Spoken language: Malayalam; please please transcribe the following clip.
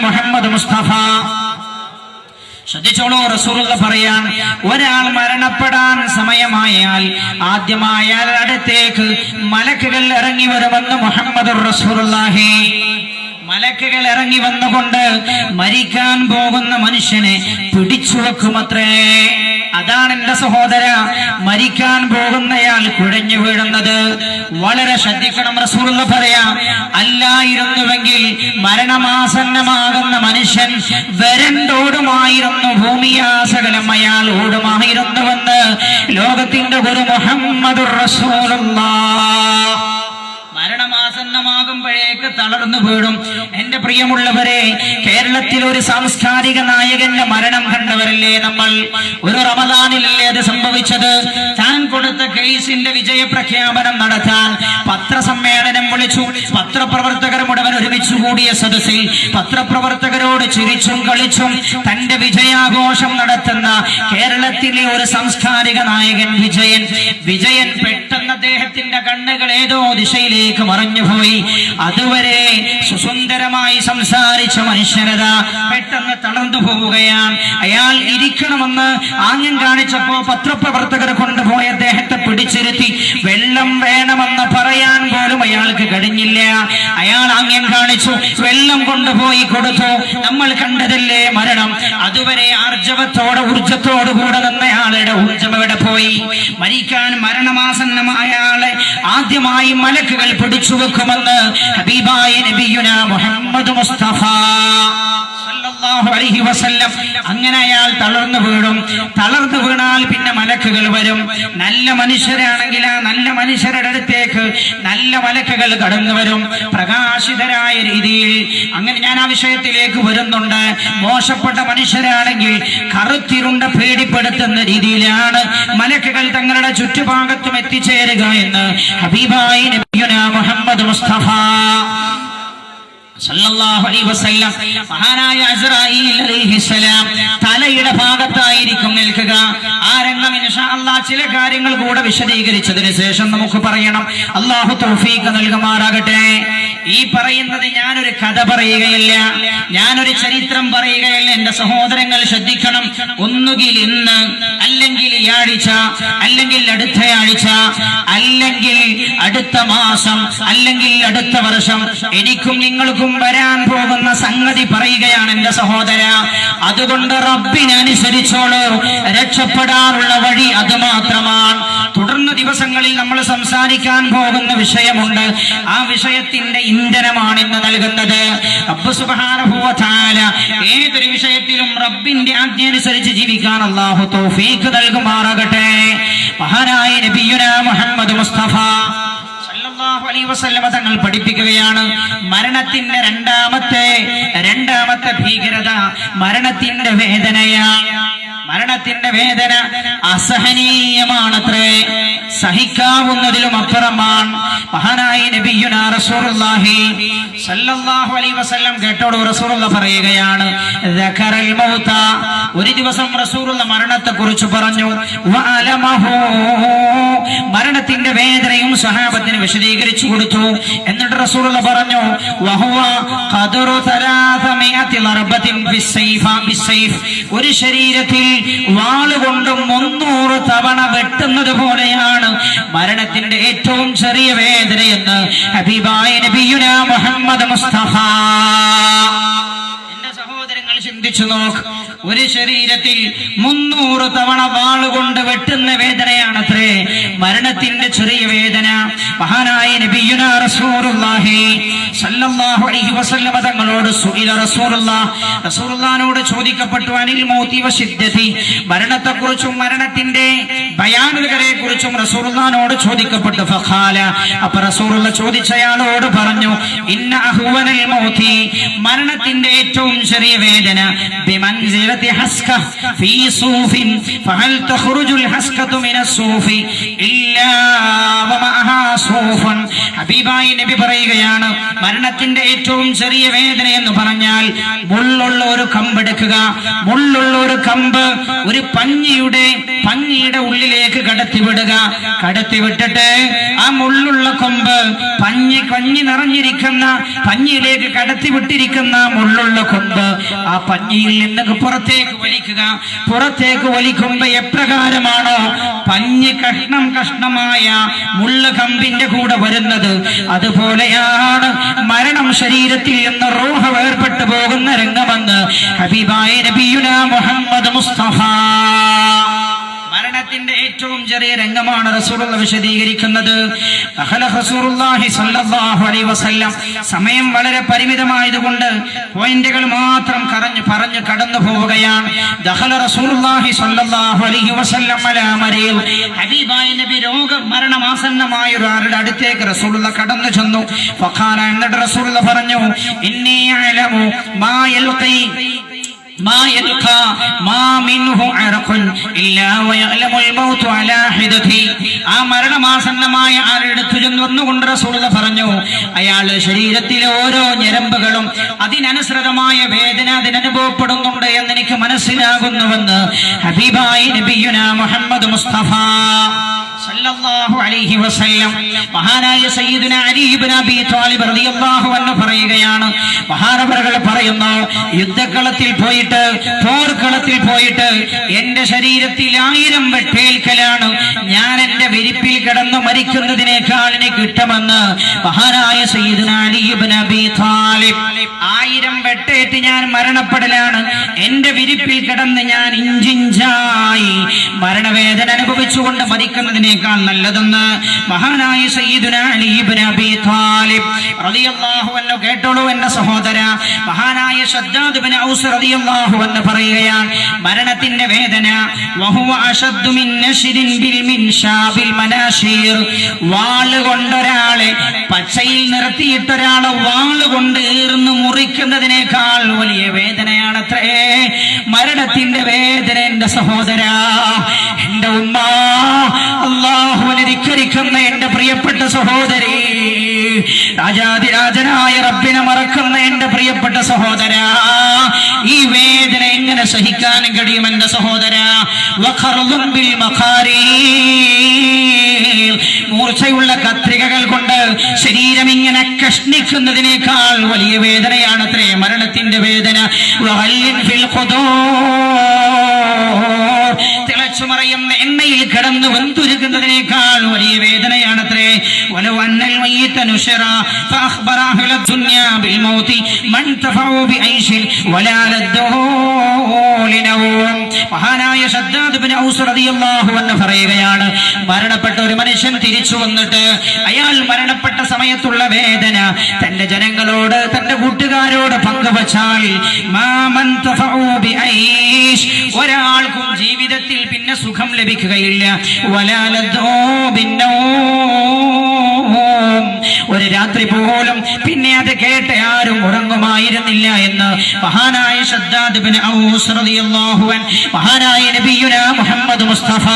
മുഹമ്മദ് മുസ്തഫ. ശ്രദ്ധിച്ചോളൂ, റസൂലുള്ള പറയാൻ, ഒരാൾ മരണപ്പെടാൻ സമയമായാൽ ആദ്യമായ അടുത്തേക്ക് മലക്കുകൾ ഇറങ്ങി വരുമെന്ന് മുഹമ്മദുർ റസൂലുള്ളാഹി. മലക്കുകൾ ഇറങ്ങി വന്നുകൊണ്ട് മരിക്കാൻ പോകുന്ന മനുഷ്യനെ പിടിച്ചു വെക്കുമത്രേ. അതാണ് എന്റെ സഹോദര, മരിക്കാൻ പോകുന്നയാൾ കുഴഞ്ഞു വീഴുന്നത്. വളരെ ശ്രദ്ധിക്കണം. റസൂലുള്ള പറയാ, അല്ലായിരുന്നുവെങ്കിൽ മരണമാസന്നമാകുന്ന മനുഷ്യൻ വരണ്ടോടുമായിരുന്നു, ഭൂമിയാസകലം അയാൾ ഓടുമായിരുന്നുവെന്ന് ലോകത്തിന്റെ ഒരു മുഹമ്മദുർ റസൂലുള്ളാഹ്. മരണമാസന്നമാകുമ്പോഴേക്ക് തളർന്നു വീഴും. എന്റെ പ്രിയമുള്ളവരെ, കേരളത്തിൽ ഒരു സാംസ്കാരിക നായകന്റെ മരണം കണ്ടവരല്ലേ നമ്മൾ? ഒരു റമദാനിലല്ലേ അത് സംഭവിച്ചത്? താൻ കൊടുത്ത കേസിന്റെ വിജയപ്രഖ്യാപനം നടത്താൻ പത്രസമ്മേളനം വിളിച്ചു. പത്രപ്രവർത്തകർ മുഴുവൻ ഒരുമിച്ചു കൂടിയ സദസ്സിൽ പത്രപ്രവർത്തകരോട് ചിരിച്ചും കളിച്ചും തന്റെ വിജയാഘോഷം നടത്തുന്ന കേരളത്തിലെ ഒരു സാംസ്കാരിക നായകൻ വിജയൻ പെട്ടെന്ന് അദ്ദേഹത്തിന്റെ കണ്ണുകൾ ഏതോ ദിശയിലേക്ക് മറഞ്ഞുപോയി. അതുവരെ സുസുന്ദരമായി സംസാരിച്ച മനുഷ്യനത പെട്ടെന്ന് തളർന്നു പോവുകയാണ്. അയാൾ ഇരിക്കണമെന്ന് ആംഗ്യം കാണിച്ചപ്പോ പത്രപ്രവർത്തകർ കൊണ്ടുപോയി അദ്ദേഹത്തെ പിടിച്ചിരുത്തി. വെള്ളം വേണമെന്ന് പറയാൻ പോലും അയാൾക്ക് കഴിഞ്ഞില്ല. അയാൾ ആംഗ്യം കാണിച്ചു, വെള്ളം കൊണ്ടുപോയി കൊടുത്തു. നമ്മൾ കണ്ടതല്ലേ മരണം. അതുവരെ ആർജവത്തോടെ ഊർജത്തോടുകൂടെ നിന്നയാളുടെ ഊർജം എവിടെ പോയി? മരിക്കാൻ മരണമാസന്നമായ ആളെ ആദ്യമായി മലക്കുകൾ പിടിച്ചു വെക്കുമെന്ന് ഹബീബായ നബിയുനാ മുഹമ്മദ് മുസ്തഫ സല്ലല്ലാഹു അലൈഹി വസല്ലം. അങ്ങനെ അയാൾ തളർന്നു വീഴും. തളർന്നു വീണാൽ പിന്നെ മലക്കുകൾ വരും. നല്ല മനുഷ്യരാണെങ്കിൽ ആ നല്ല മനുഷ്യരുടെ അടുത്തേക്ക് നല്ല മലക്കുകൾ കടന്നു വരും, പ്രകാശിതരായ രീതിയിൽ. അങ്ങനെ ഞാൻ ആ വിഷയത്തിലേക്ക് വരുന്നുണ്ട്. മോശപ്പെട്ട മനുഷ്യരാണെങ്കിൽ കറുത്തിരുണ്ട പേടിപ്പെടുത്തുന്ന രീതിയിലാണ് മലക്കുകൾ തങ്ങളുടെ ചുറ്റുഭാഗത്തും എത്തിച്ചേരുക എന്ന് ഹബീബായ നബിയുനാ മുഹമ്മദ് മുസ്തഫ സല്ലല്ലാഹു അലൈഹി വസല്ലം. മഹാനായ അസ്റായീൽ അലൈഹിസ്സലാം തലയുടെ ഭാഗത്തായിരിക്കും നിൽക്കുക. ആ രംഗം ഇൻഷാ അല്ലാഹ് ചില കാര്യങ്ങൾ കൂടെ വിശദീകരിച്ചതിന് ശേഷം നമുക്ക് പറയണം. അല്ലാഹു തൗഫീഖ് നൽകുമാറാകട്ടെ. ഈ പറയുന്നത് ഞാനൊരു കഥ പറയുകയല്ല, ഞാനൊരു ചരിത്രം പറയുകയല്ല. എന്റെ സഹോദരങ്ങൾ ശ്രദ്ധിക്കണം. ഒന്നുകിൽ ഇന്ന്, അല്ലെങ്കിൽ ഈ ആഴ്ച, അല്ലെങ്കിൽ അടുത്ത ആഴ്ച, അല്ലെങ്കിൽ അടുത്ത മാസം, അല്ലെങ്കിൽ അടുത്ത വർഷം എനിക്കും നിങ്ങൾക്കും വരാൻ പോകുന്ന സംഗതി പറയുകയാണ് എന്റെ സഹോദര. അതുകൊണ്ട് റബ്ബിനെ അനുസരിച്ചോളൂ. രക്ഷപ്പെടാനുള്ള വഴി അത് മാത്രമാണ്. തുടർന്ന ദിവസങ്ങളിൽ നമ്മൾ സംസാരിക്കാൻ പോകുന്ന വിഷയമുണ്ട്. ആ വിഷയത്തിന്റെ ഇന്ധനമാണ് ഇന്ന് നൽകുന്നത്. റബ്ബ് സുബ്ഹാനഹു വ തആല ഏതൊരു വിഷയത്തിലും റബ്ബിന്റെ ആജ്ഞ അനുസരിച്ച് ജീവിക്കാൻ അല്ലാഹു തൗഫീഖ് നൽകുമാറാകട്ടെ. മഹാനായ നബിയുനാ മുഹമ്മദ് മുസ്തഫ സല്ലല്ലാഹു അലൈഹി വസല്ലം തങ്ങൾ പഠിപ്പിക്കുകയാണ്, മരണത്തിന്റെ രണ്ടാമത്തെ ഭീകരത മരണത്തിന്റെ വേദനയാണ്. മരണത്തിന്റെ വേദന അസഹനീയമാണത്രേ, സഹിക്കാവുന്നതിലും അപ്പുറമാണ്. മഹാനായ നബിയുനാ റസൂലുള്ളാഹി സല്ലല്ലാഹു അലൈഹി വസല്ലം കേട്ടോട് റസൂലുള്ള പറയുകയാണ്, ദഖറൽ മൗത. ഒരു ദിവസം റസൂലുള്ള മരണത്തെ കുറിച്ച് പറഞ്ഞു. വഅലമഹു, മരണത്തിന്റെ വേദനയും സഹാബത്തിന് വിശദീകരിച്ചു കൊടുത്തു. എന്നിട്ട് റസൂലുള്ള പറഞ്ഞു, വഹുവ ഖദറു 300 ലർബത്തിൻ ബിസ്സൈഫ്. ഒരു ശരീരത്തിൽ വാളുകൊണ്ട് 300 തവണ വെട്ടുന്നത് പോലെയാണ് മരണത്തിന്റെ ഏറ്റവും ചെറിയ വേദനയെന്ന് ഹബീബായ നബിയുനാ മുഹമ്മദ് മുസ്തഫ. എന്റെ സഹോദരങ്ങൾ ചിന്തിച്ചു നോക്ക്, ഒരു ശരീരത്തിൽ 300 തവണ വാളുകൊണ്ട് വെട്ടുന്ന വേദനയാണത്രേ മരണത്തിന്റെ ചെറിയ വേദന. മഹാനായ നബിയുനാ റസൂലുള്ളാഹി സല്ലല്ലാഹു അലൈഹി വസല്ലം തങ്ങളോട് റസൂലുള്ളാഹിനോട് ചോദിക്കപ്പെട്ടു, അനിൽ മൗതി വശിദ്ദതി, മരണത്തെക്കുറിച്ചും മരണത്തിന്റെ ഭയാനകതയെക്കുറിച്ചും റസൂലുള്ളാഹിനോട് ചോദിക്കപ്പെട്ടു. ഫഖാല, അപ്പോൾ റസൂലുള്ള ചോദിച്ചയാളോട് പറഞ്ഞു, ഇന്ന അഹ്വനൽ മൗതി, മരണത്തിന്റെ ഏറ്റവും ചെറിയ വേദന ബിമൻസിലതി ഹസ്ക ഫീ സൂഫിൻ ഫഹൽ തഖ്റുജുൽ ഹസ്കതു മിനസ് സൂഫി ഇല്ലാ വമഅഹാ സൂഫൻ. ഹബീബായ നബി പറയുകയാണ്, മരണത്തിന്റെ ഏറ്റവും ചെറിയ വേദന എന്ന് പറഞ്ഞാൽ മുള്ളുള്ള ഒരു കമ്പെടുക്കുക. മുള്ളുള്ള ഒരു കമ്പ് ഒരു പഞ്ഞിയുടെ ഉള്ളിലേക്ക് കടത്തിവിടുക. കടത്തിവിട്ടിട്ട് ആ മുള്ളുള്ള കൊമ്പ് പഞ്ഞി നിറഞ്ഞിരിക്കുന്ന പഞ്ഞിയിലേക്ക് കടത്തിവിട്ടിരിക്കുന്ന മുള്ളുള്ള കൊമ്പ് ആ പഞ്ഞിയിൽ നിന്ന് പുറത്തേക്ക് വലിക്കുക. പുറത്തേക്ക് വലിക്കുമ്പോ എപ്രകാരമാണോ പഞ്ഞി കഷ്ണം കഷ്ണമായ മുള്ളുകമ്പിന്റെ കൂടെ വരുന്നത്, അതുപോലെയാണ് മരണം ശരീരത്തിൽ നിന്ന് റൂഹ് വേർപെട്ടു പോകുന്ന രംഗമെന്ന് ഹബീബായ നബിയുനാ മുഹമ്മദ് മുസ്തഫ. മരണത്തിന്റെ ഏറ്റവും ചെറിയ രംഗമാണ് റസൂലുള്ള വിശദീകരിക്കുന്നത്. റസൂലുള്ളാഹി സ്വല്ലല്ലാഹു അലൈഹി വസല്ലം സമയം വളരെ പരിമിതമായതുകൊണ്ട് പോയിന്റുകൾ മാത്രം പറഞ്ഞു കടന്നു പോവുകയാണ്. ദഖല റസൂലുള്ളാഹി സ്വല്ലല്ലാഹു അലൈഹി വസല്ലം അലാ മരീൽ. ഹബീബായ നബി മരണമാസന്നമായ ഒരാളുടെ അടുത്തേക്ക് റസൂലുള്ള കടന്നു ചെന്നു. ഫഖാല, എന്നിട്ട് റസൂലുള്ള പറഞ്ഞു, ഇന്നി അലമു മാ യൽഖി ما يلقى ما منه عرق إلا ويعلم الموت على حدته. ആ മരണമാസന്നമായ ആരെടുത്തു ചെന്നുകൊണ്ട് റസൂലുള്ള പറഞ്ഞു, അയാളുടെ ശരീരത്തിലെ ഓരോ ഞരമ്പുകളും അതിനനുസൃതമായ വേദന അതിനനുഭവപ്പെടുന്നുണ്ട് എന്ന് എനിക്ക് മനസ്സിലാകുന്നുവെന്ന് ഹബീബായ നബിയുനാ മുഹമ്മദ് മുസ്തഫ സല്ലല്ലാഹു അലൈഹി വസല്ലം. മഹാനായ സയ്യിദുനാ അലി ഇബ്നു അബീ ത്വാലിബ് റളിയല്ലാഹു അൻഹു പറയുകയാണ്, മഹാനവറുകൾ പറയുന്നു, യുദ്ധക്കളത്തിൽ പോയിട്ട് പോർക്കളത്തിൽ പോയിട്ട് എന്റെ ശരീരത്തിൽ 1000 വെട്ടേൽക്കലാണ് ഞാൻ എന്റെ വിരിപ്പിൽ കിടന്നു മരിക്കുന്നതിനേക്കാൾ എനിക്ക് ഇഷ്ടമെന്ന് മഹാനായ സയ്യിദുനാ അലി ഇബ്നു അബീ ത്വാലിബ്. 1000 വെട്ടേറ്റ് ഞാൻ മരണപ്പെടലാണ് എന്റെ വിരിപ്പിൽ കിടന്ന് ഞാൻ ഇഞ്ചിഞ്ചായി മരണവേദന അനുഭവിച്ചുകൊണ്ട് മരിക്കുന്നതിനേക്കാൾ നല്ലതെന്ന് മഹാനായ സയ്യിദുനാ അലി ഇബ്നു അബീ ത്വാലിബ് റളിയല്ലാഹു അൻഹു. കേട്ടോളൂ എന്റെ സഹോദര, മഹാനായ ശദ്ദാദ് ഇബ്നു ഔസ് റളിയല്ലാഹു അൻഹു പറയുകയാണ്, മരണത്തിന്റെ വേദന വഹുവ അശദ്ദു മിൻ നശ്രിൻ ബിൽ മിൻശാബിൽ മനാശീർ. വാള് കൊണ്ടൊരാളെ പച്ചയിൽ നിർത്തിയിട്ടൊരാളെ വാള് കൊണ്ട് ഈർന്ന് മുറിക്കുന്നതിനേക്കാൾ വലിയ വേദനയാണത്രേ മരണത്തിന്റെ വേദന. എന്റെ സഹോദര, എന്റെ ഉമ്മ, അല്ലാഹുവിനെ ധിക്കരിക്കുന്ന എന്റെ പ്രിയപ്പെട്ട സഹോദരി, രാജാതിരാജനായ റബ്ബിനെ മറക്കുന്ന എന്റെ പ്രിയപ്പെട്ട സഹോദര, ഈ വേദന എങ്ങനെ സഹിക്കാൻ കഴിയും എന്റെ സഹോദര? മൂർച്ചയുള്ള കത്രികകൾ കൊണ്ട് ശരീരം ഇങ്ങനെ കഷ്ണിക്കുന്നതിനേക്കാൾ വലിയ വേദനയാണത്രേ മരണത്തിന്റെ വേദന. തിളച്ചുമറിയുന്ന എണ്ണയിൽ കിടന്നു വെന്തുരുക്കുന്നതിനേക്കാൾ വലിയ വേദനയാണത്രേ. മഹാനായ ശദ്ദാദ് ഇബ്നു ഔസ് റളിയല്ലാഹു അൻഹു പറയുകയാണ്, മരണപ്പെട്ട ഒരു മനുഷ്യൻ തിരിച്ചു വന്നിട്ട് അയാൾ മരണപ്പെട്ട സമയത്തുള്ള വേദന തന്റെ ജനങ്ങളോട് തന്റെ കൂട്ടുകാരോട് പങ്കുവച്ചാൽ ഒരാൾക്കും ജീവിതത്തിൽ പിന്നെ സുഖം ലഭിക്കുകയില്ല. ഒരു രാത്രി പോലും പിന്നെ അത് കേട്ട് ആരും ഉറങ്ങുമായിരുന്നില്ല എന്ന് മഹാനായ ശദ്ദാദ് ഇബ്നു ഔസ് റളിയല്ലാഹു അൻഹു മഹാനായ നബിയുനാ മുഹമ്മദ് മുസ്തഫ